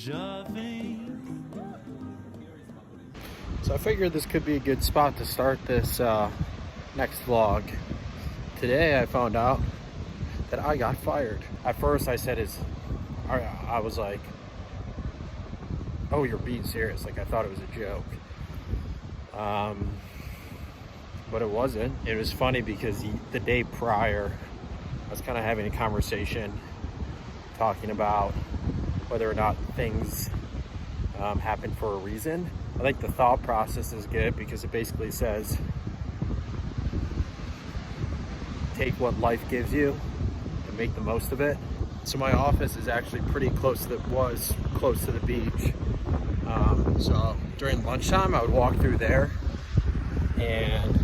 So I figured this could be a good spot to start this next vlog. Today I found out that I got fired. At first I said I was like, oh, you're being serious. Like I thought it was a joke. But it wasn't. It was funny because the day prior I was kind of having a conversation talking about whether or not things happen for a reason. I think the thought process is good because it basically says take what life gives you and make the most of it. So my office is actually pretty close to the beach. So during lunchtime I would walk through there and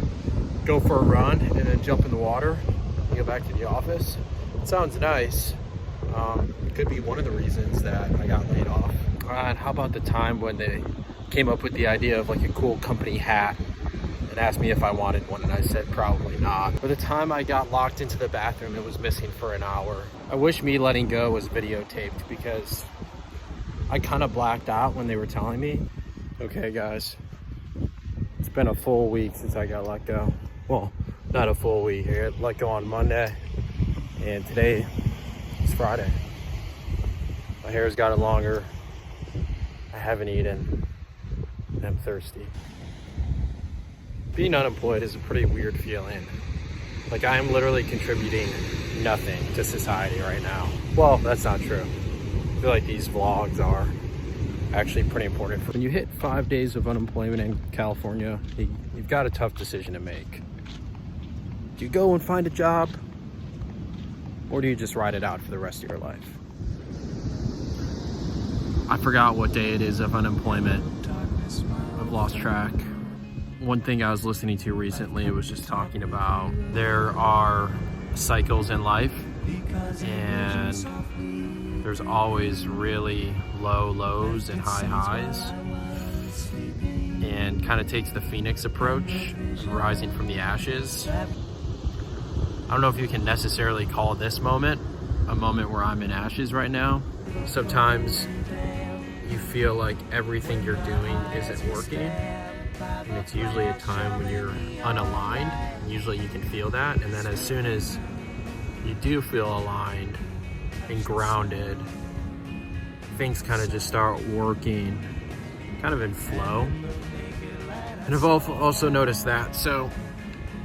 go for a run and then jump in the water and go back to the office. It sounds nice. It could be one of the reasons that I got laid off. And how about the time when they came up with the idea of like a cool company hat and asked me if I wanted one, and I said probably not. By the time I got locked into the bathroom, it was missing for an hour. I wish me letting go was videotaped because I kind of blacked out when they were telling me. Okay guys, it's been a full week since I got let go. Well, not a full week. I got let go on Monday and today is Friday. My hair's gotten longer. I haven't eaten. And I'm thirsty. Being unemployed is a pretty weird feeling. Like I am literally contributing nothing to society right now. Well, that's not true. I feel like these vlogs are actually pretty important. When you hit 5 days of unemployment in California, you've got a tough decision to make. Do you go and find a job? Or do you just ride it out for the rest of your life? I forgot what day it is of unemployment. I've lost track. One thing I was listening to recently was just talking about there are cycles in life and there's always really low lows and high highs, and kind of takes the Phoenix approach, rising from the ashes. I don't know if you can necessarily call this moment a moment where I'm in ashes right now. Sometimes you feel like everything you're doing isn't working, and it's usually a time when you're unaligned. Usually you can feel that, and then as soon as you do feel aligned and grounded, things kind of just start working kind of in flow. And I've also noticed that. So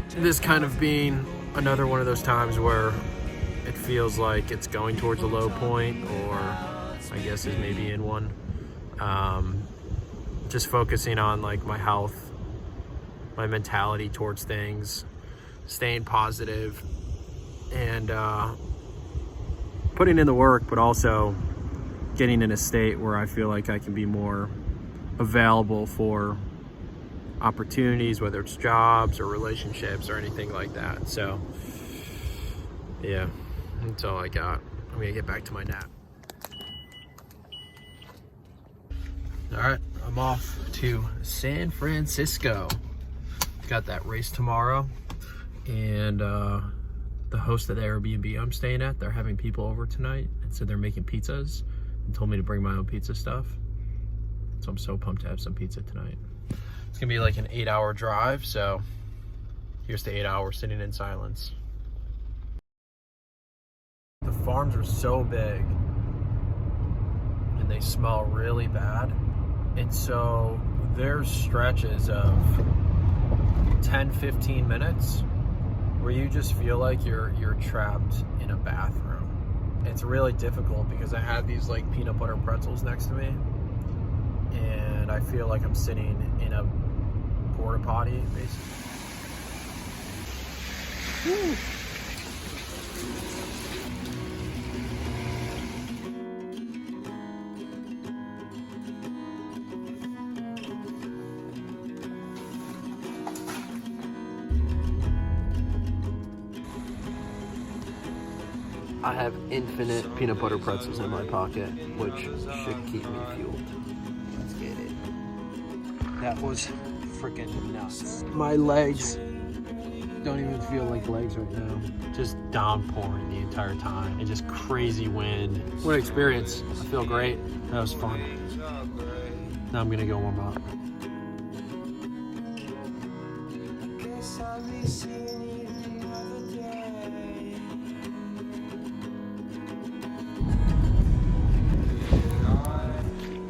this kind of being another one of those times where it feels like it's going towards a low point, or I guess is maybe in one. Just focusing on like my health, my mentality towards things, staying positive, and putting in the work, but also getting in a state where I feel like I can be more available for opportunities, whether it's jobs or relationships or anything like that. So yeah, that's all I got. I'm gonna get back to my nap. All right, I'm off to San Francisco. Got that race tomorrow, and the host of the Airbnb I'm staying at, they're having people over tonight, and so they're making pizzas and told me to bring my own pizza stuff. So I'm so pumped to have some pizza tonight. It's gonna be like an 8-hour drive, so here's to 8 hours sitting in silence. The farms are so big and they smell really bad. And so there's stretches of 10-15 minutes where you just feel like you're trapped in a bathroom. It's really difficult because I have these like peanut butter pretzels next to me, and I feel like I'm sitting in a porta potty basically. Woo. I have infinite peanut butter pretzels in my pocket, which should keep me fueled. Let's get it. That was freaking nuts. My legs don't even feel like legs right now. Just downpouring the entire time and just crazy wind. What an experience. I feel great. That was fun. Now I'm gonna go warm up.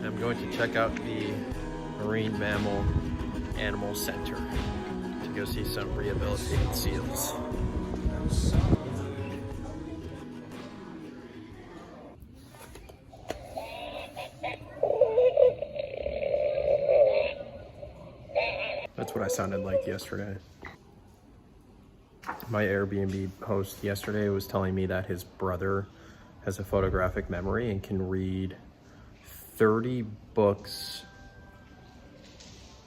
I'm going to check out the Marine Mammal Animal Center to go see some rehabilitated seals. That's what I sounded like yesterday. My Airbnb host yesterday was telling me that his brother has a photographic memory and can read 30 books.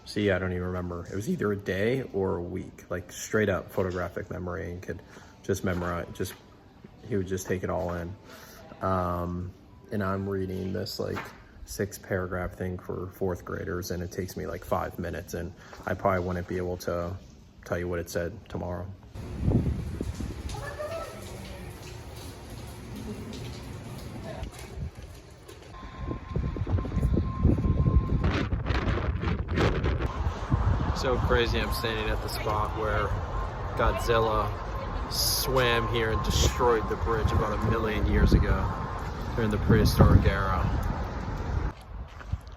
See, I don't even remember. It was either a day or a week, like straight up photographic memory, and could just memorize, he would just take it all in. And I'm reading this like 6-paragraph thing for 4th graders, and it takes me like 5 minutes, and I probably wouldn't be able to tell you what it said tomorrow. So crazy, I'm standing at the spot where Godzilla swam here and destroyed the bridge about 1 million years ago during the prehistoric era.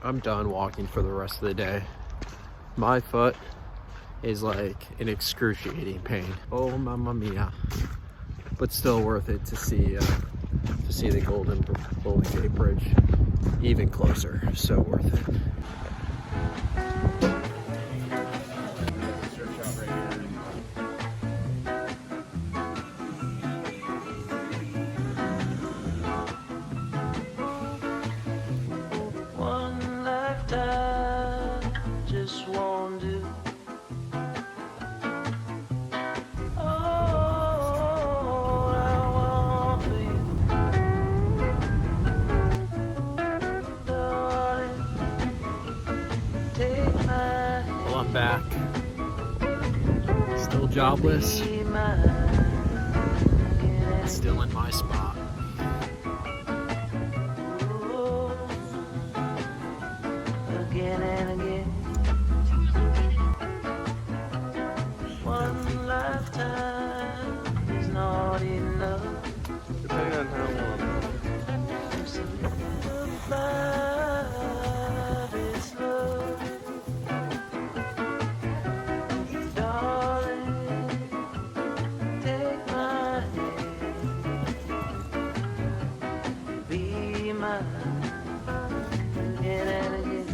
I'm done walking for the rest of the day. My foot is like in excruciating pain. Oh, mamma mia. But still worth it to see the Golden Gate Bridge even closer. So worth it. Just won't do. Oh, I want for you, darling. Take my hand. Well, I'm back. Still jobless. Be mine. Still in my spot. Ooh, again and again. One lifetime is not enough. Depending on how long. So live life, it's love. Darling, take my hand. Be mine again and again.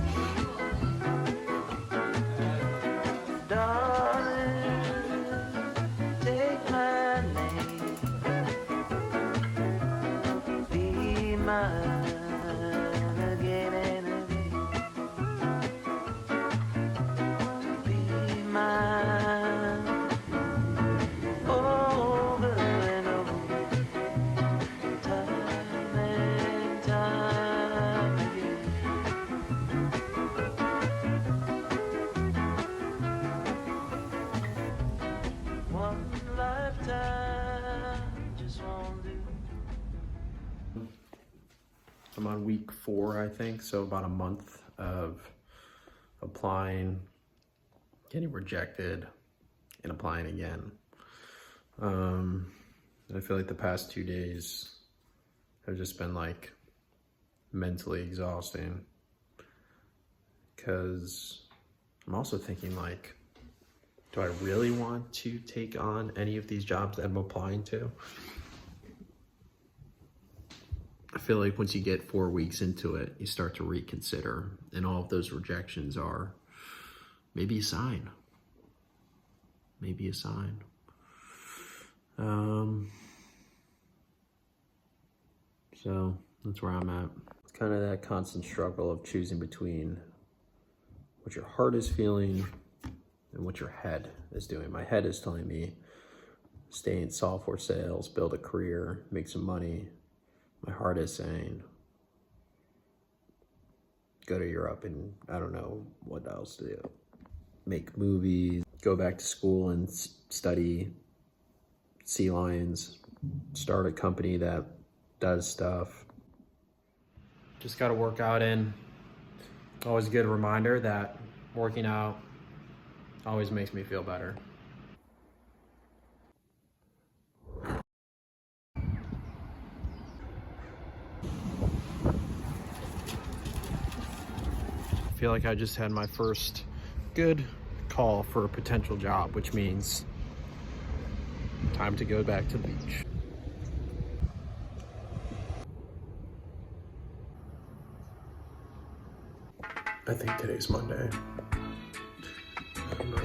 Darling, take my name. Be mine again and again. Be mine over and over, time and time again. One lifetime just won't do. I'm on week 4, I think, so about a month of applying, getting rejected, and applying again. I feel like the past 2 days have just been like mentally exhausting, because I'm also thinking like, do I really want to take on any of these jobs that I'm applying to? I feel like once you get 4 weeks into it, you start to reconsider, and all of those rejections are maybe a sign. Maybe a sign. So that's where I'm at. It's kind of that constant struggle of choosing between what your heart is feeling and what your head is doing. My head is telling me stay in software sales, build a career, make some money. My heart is saying go to Europe and I don't know what else to do. make movies, go back to school and study sea lions, start a company that does stuff. Just got to work out in. Always a good reminder that working out always makes me feel better. I feel like I just had my first good call for a potential job, which means time to go back to the beach. I think today's Monday. I don't know.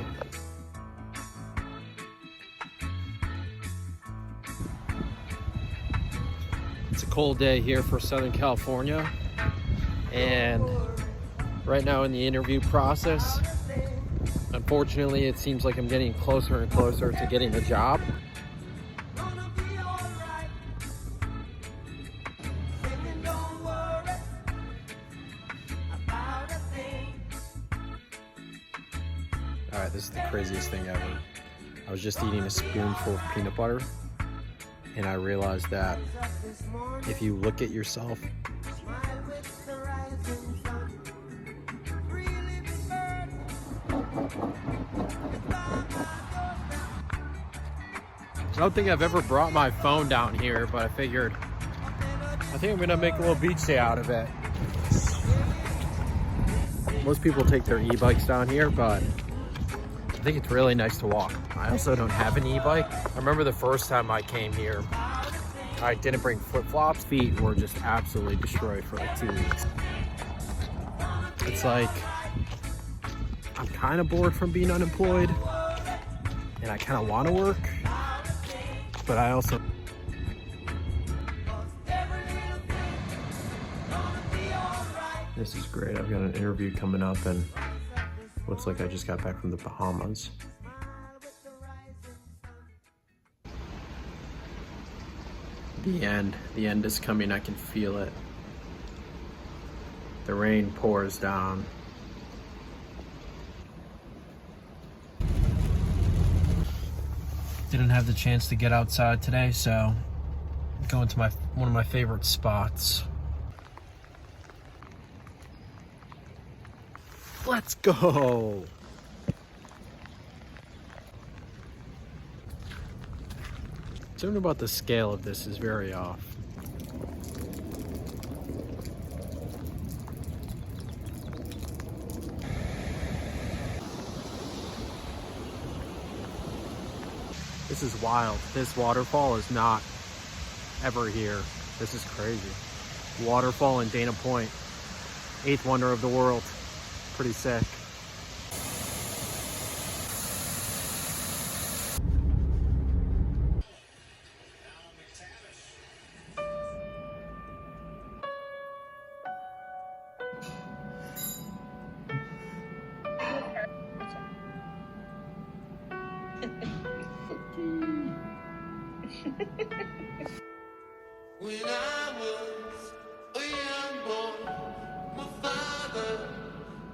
It's a cold day here for Southern California, and right now in the interview process, unfortunately, it seems like I'm getting closer and closer to getting a job. All right, this is the craziest thing ever. I was just eating a spoonful of peanut butter, and I realized that if you look at yourself, I don't think I've ever brought my phone down here, but I figured I think I'm gonna make a little beach day out of it. Most people take their e-bikes down here, but I think it's really nice to walk. I also don't have an e-bike. I remember the first time I came here, I didn't bring flip-flops. Feet were just absolutely destroyed for like 2 weeks. It's like, I'm kind of bored from being unemployed, and I kind of want to work, but I also... This is great. I've got an interview coming up, and looks like I just got back from the Bahamas. The end is coming. I can feel it. The rain pours down. Didn't have the chance to get outside today, so I'm going to one of my favorite spots. Let's go. Something about the scale of this is very off. This is wild. This waterfall is not ever here. This is crazy. Waterfall in Dana Point. 8th wonder of the world. Pretty sick. When I was a young boy, my father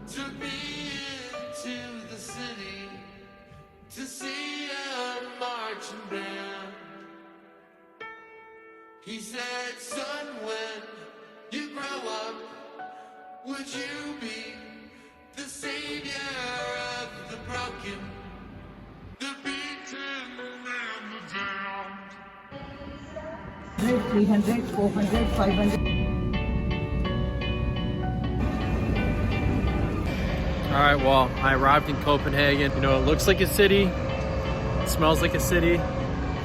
took me into the city to see a marching band. He said, son, when you grow up, would you be the savior of the broken, the beaten and the damned? 300, 400, 500. All right, well, I arrived in Copenhagen. You know, it looks like a city. It smells like a city.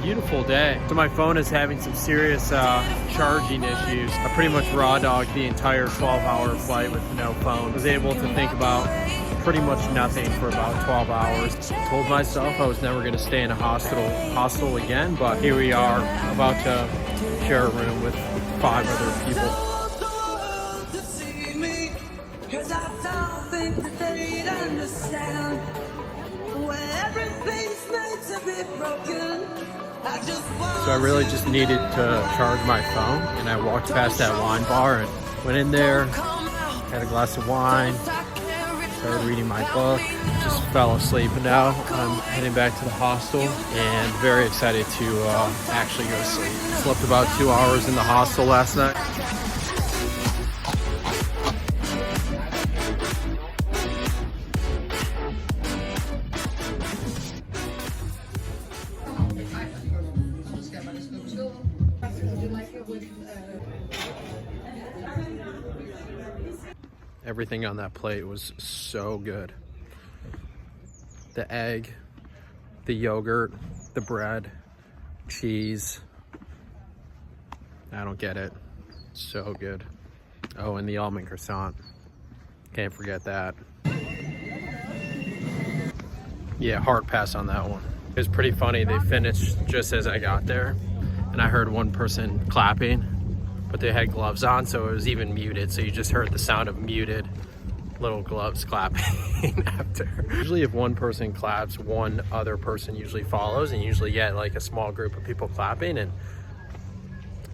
Beautiful day. So my phone is having some serious charging issues. I pretty much raw dogged the entire 12-hour flight with no phone. I was able to think about pretty much nothing for about 12 hours. Told myself I was never going to stay in a hostel again, but here we are, about to share a room with 5 other people. So I really just needed to charge my phone, and I walked past that wine bar and went in there, had a glass of wine, started reading my book, just fell asleep, and now I'm heading back to the hostel and very excited to actually go to sleep. Slept about 2 hours in the hostel last night. Everything on that plate was so good. The egg, the yogurt, the bread, cheese. I don't get it. So good. Oh, and the almond croissant. Can't forget that. Yeah, hard pass on that one. It was pretty funny. They finished just as I got there, and I heard one person clapping, but they had gloves on, so it was even muted. So you just heard the sound of muted little gloves clapping after. Usually if one person claps, one other person usually follows, and you usually get like a small group of people clapping. And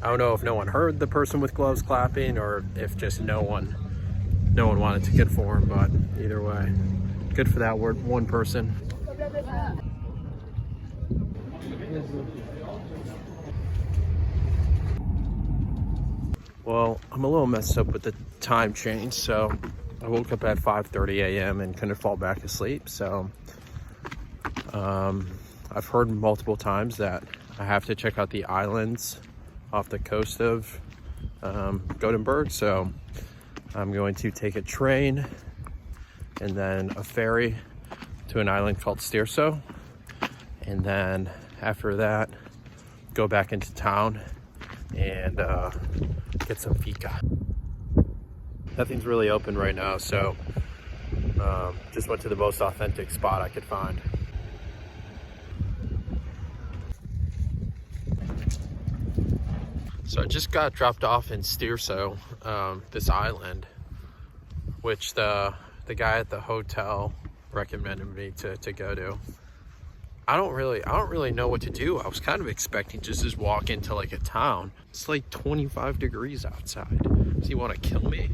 I don't know if no one heard the person with gloves clapping or if just no one wanted to conform, but either way, good for that one person. Well, I'm a little messed up with the time change, so I woke up at 5:30 a.m. and couldn't fall back asleep. So I've heard multiple times that I have to check out the islands off the coast of Gothenburg. So I'm going to take a train and then a ferry to an island called Styrso. And then after that, go back into town and get some Fika. Nothing's really open right now, so just went to the most authentic spot I could find. So I just got dropped off in Styrso, this island, which the guy at the hotel recommended me to go to. I don't really know what to do. I was kind of expecting just walk into like a town. It's like 25 degrees outside. Does he want to kill me?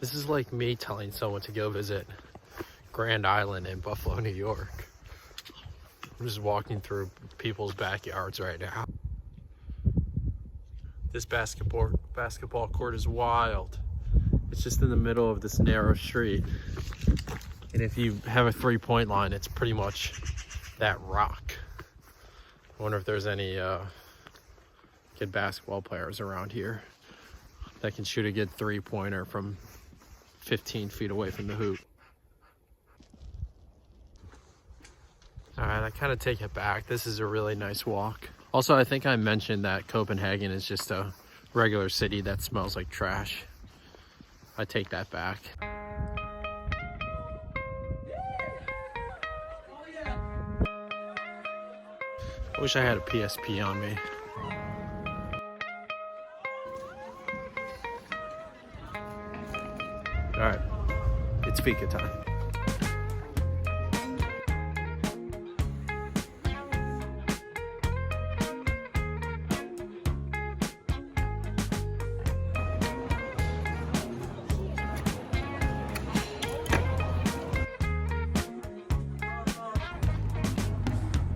This is like me telling someone to go visit Grand Island in Buffalo, New York. I'm just walking through people's backyards right now. This basketball court is wild. It's just in the middle of this narrow street. And if you have a 3-point line, it's pretty much that rock. I wonder if there's any good basketball players around here that can shoot a good 3-pointer from 15 feet away from the hoop. All right, I kind of take it back. This is a really nice walk. Also, I think I mentioned that Copenhagen is just a regular city that smells like trash. I take that back. I wish I had a PSP on me. All right, it's Fika time.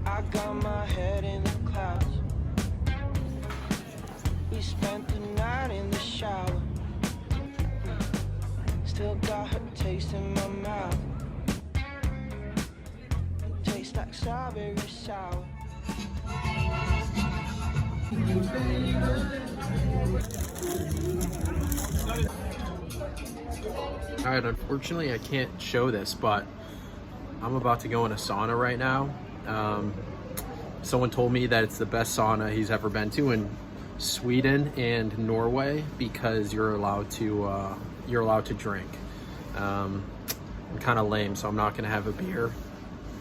I got my head in the clouds. We spent the night in the shower. Still got her taste in my mouth. Tastes like strawberry sour. All right, unfortunately I can't show this, but I'm about to go in a sauna right now. Someone told me that it's the best sauna he's ever been to in Sweden and Norway because you're allowed to drink. I'm kind of lame, so I'm not gonna have a beer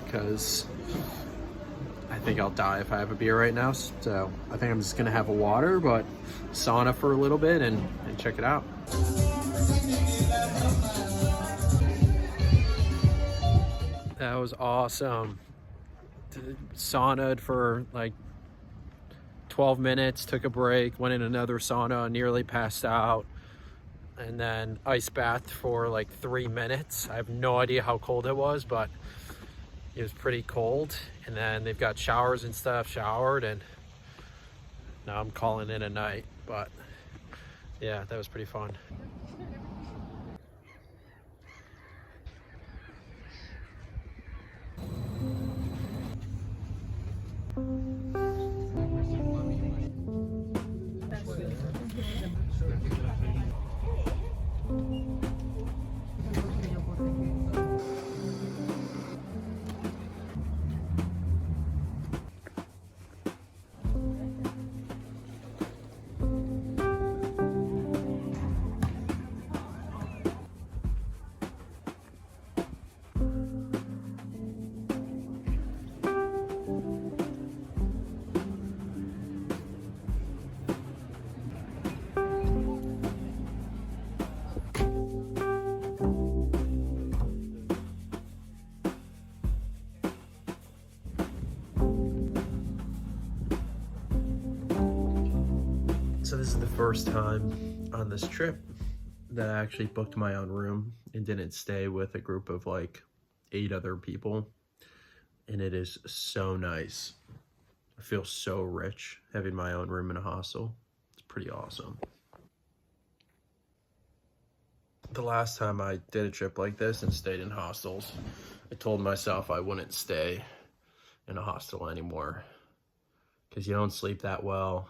because I think I'll die if I have a beer right now. So I think I'm just gonna have a water, but sauna for a little bit and check it out. That was awesome. Saunaed for like 12 minutes, took a break, went in another sauna, nearly passed out. and then ice bathed for like 3 minutes. I have no idea how cold it was, but it was pretty cold. And then they've got showers and stuff, showered, and now I'm calling it a night. But yeah, that was pretty fun. So this is the first time on this trip that I actually booked my own room and didn't stay with a group of like 8 other people. And it is so nice. I feel so rich having my own room in a hostel. It's pretty awesome. The last time I did a trip like this and stayed in hostels, I told myself I wouldn't stay in a hostel anymore because you don't sleep that well.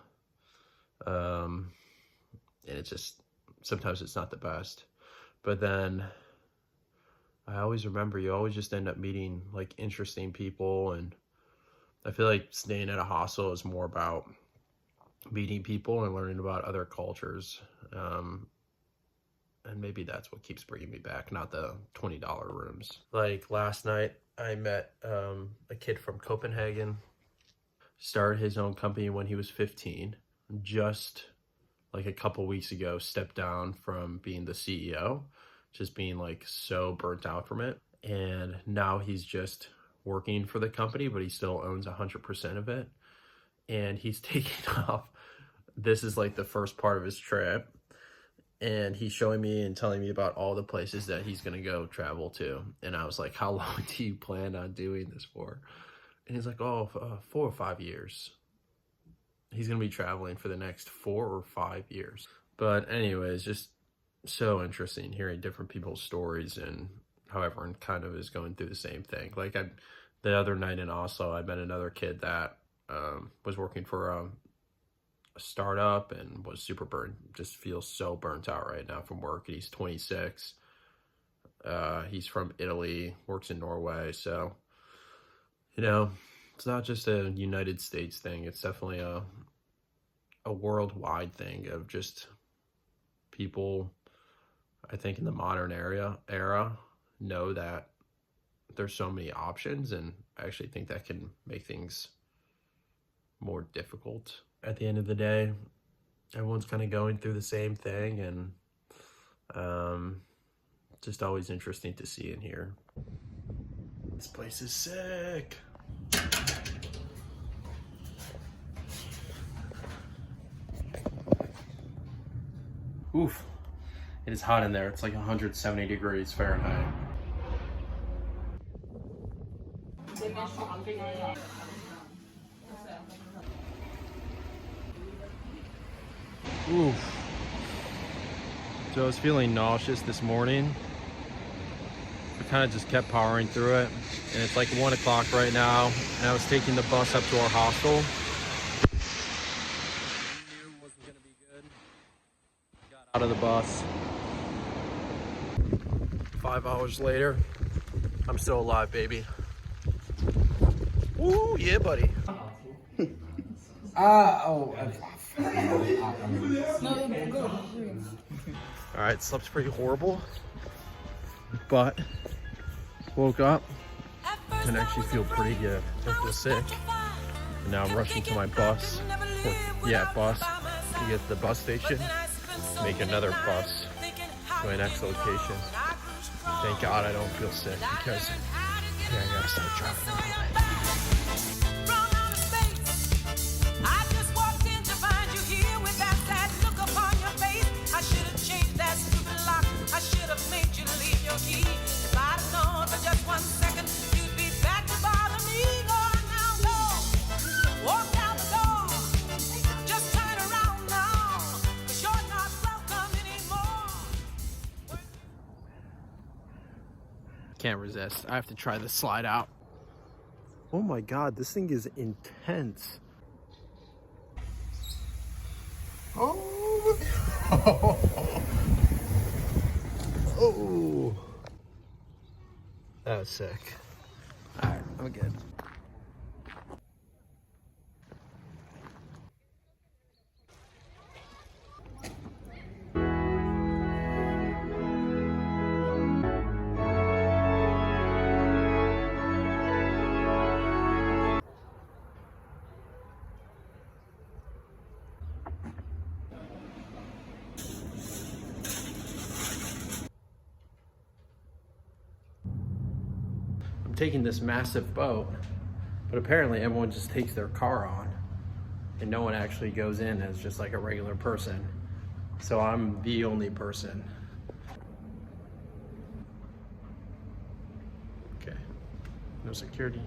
And it's just, sometimes it's not the best. But then I always remember you always just end up meeting like interesting people, and I feel like staying at a hostel is more about meeting people and learning about other cultures. And maybe that's what keeps bringing me back, not the $20 rooms. Like last night, I met a kid from Copenhagen, started his own company when he was 15. Just like a couple weeks ago, stepped down from being the CEO, just being like so burnt out from it. And now he's just working for the company, but he still owns 100% of it. And he's taking off. This is like the first part of his trip. And he's showing me and telling me about all the places that he's going to go travel to. And I was like, how long do you plan on doing this for? And he's like, 4 or 5 years. He's going to be traveling for the next 4 or 5 years. But anyways, just so interesting hearing different people's stories and how everyone kind of is going through the same thing. Like the other night in Oslo, I met another kid that was working for a startup and was super burnt, just feels so burnt out right now from work. And he's 26. He's from Italy, works in Norway. So, you know, it's not just a United States thing. It's definitely a worldwide thing of just people, I think in the modern era know that there's so many options, and I actually think that can make things more difficult. At the end of the day, everyone's kind of going through the same thing, and just always interesting to see and hear. This place is sick. Oof, it is hot in there. It's like 170 degrees Fahrenheit. Oof. So I was feeling nauseous this morning. I kind of just kept powering through it. And it's like 1 o'clock right now. And I was taking the bus up to our hostel. I knew it wasn't going to be good. Got out of the bus. 5 hours later, I'm still alive, baby. Ooh, yeah, buddy. Alright, slept pretty horrible, but woke up and actually feel pretty good. I feel sick. And now I'm rushing to my bus. Bus to get to the bus station, make another bus to my next location. Thank God I don't feel sick because I gotta start driving. I just walked in to find you here with that sad look upon your face. I should have changed that stupid can't resist. I have to try this slide out. Oh my God, this thing is intense. Oh. Oh. That was sick. All right, I'm good. Taking this massive boat, but apparently everyone just takes their car on and no one actually goes in as just like a regular person. So I'm the only person. Okay, no security.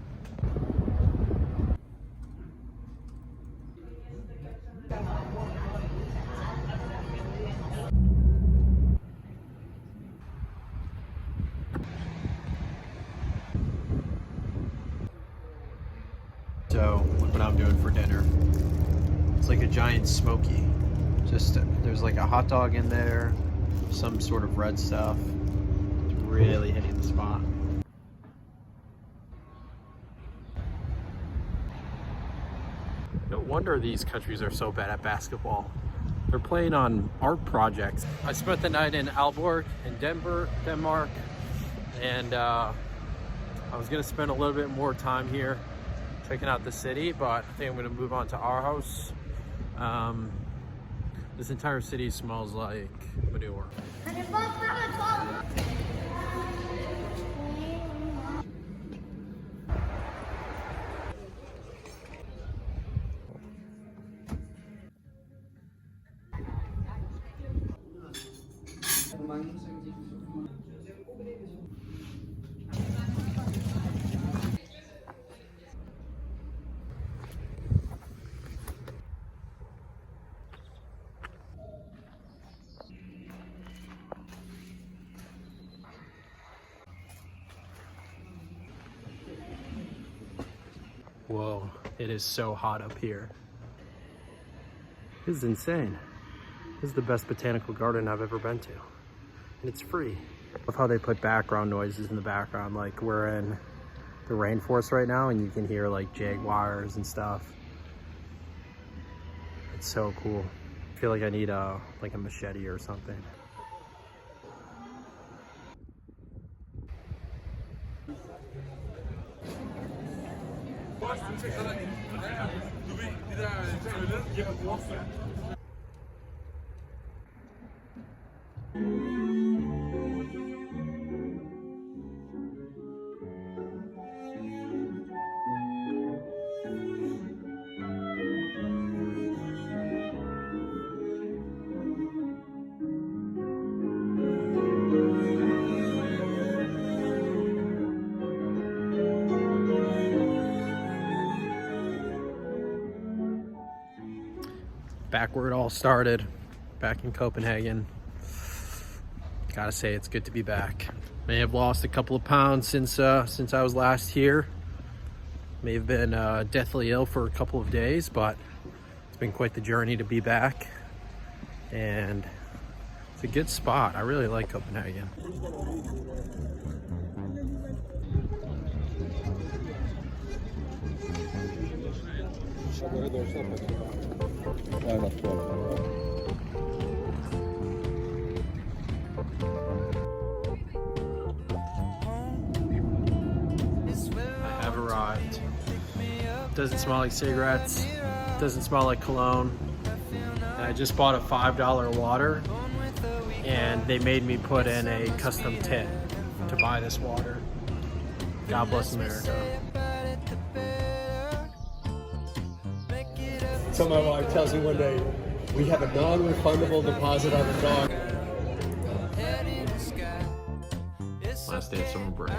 So look what I'm doing for dinner. It's like a giant smoky. Just there's like a hot dog in there, some sort of red stuff. It's really hitting the spot. No wonder these countries are so bad at basketball. They're playing on art projects. I spent the night in Aalborg in Denmark, and I was gonna spend a little bit more time here checking out the city, but I think I'm gonna move on to our house. This entire city smells like manure. Whoa, it is so hot up here. This is insane. This is the best botanical garden I've ever been to. And it's free. I love how they put background noises in the background. Like we're in the rainforest right now and you can hear like jaguars and stuff. It's so cool. I feel like I need like a machete or something. Back where it all started, back in Copenhagen. Gotta say, it's good to be back. May have lost a couple of pounds since I was last here. May have been deathly ill for a couple of days, but it's been quite the journey to be back. And it's a good spot. I really like Copenhagen. I have arrived. Doesn't smell like cigarettes. Doesn't smell like cologne. And I just bought a $5 water, and they made me put in a custom tip to buy this water. God bless America. So my wife tells me one day, we have a non-refundable deposit on the dog. Last day of summer break.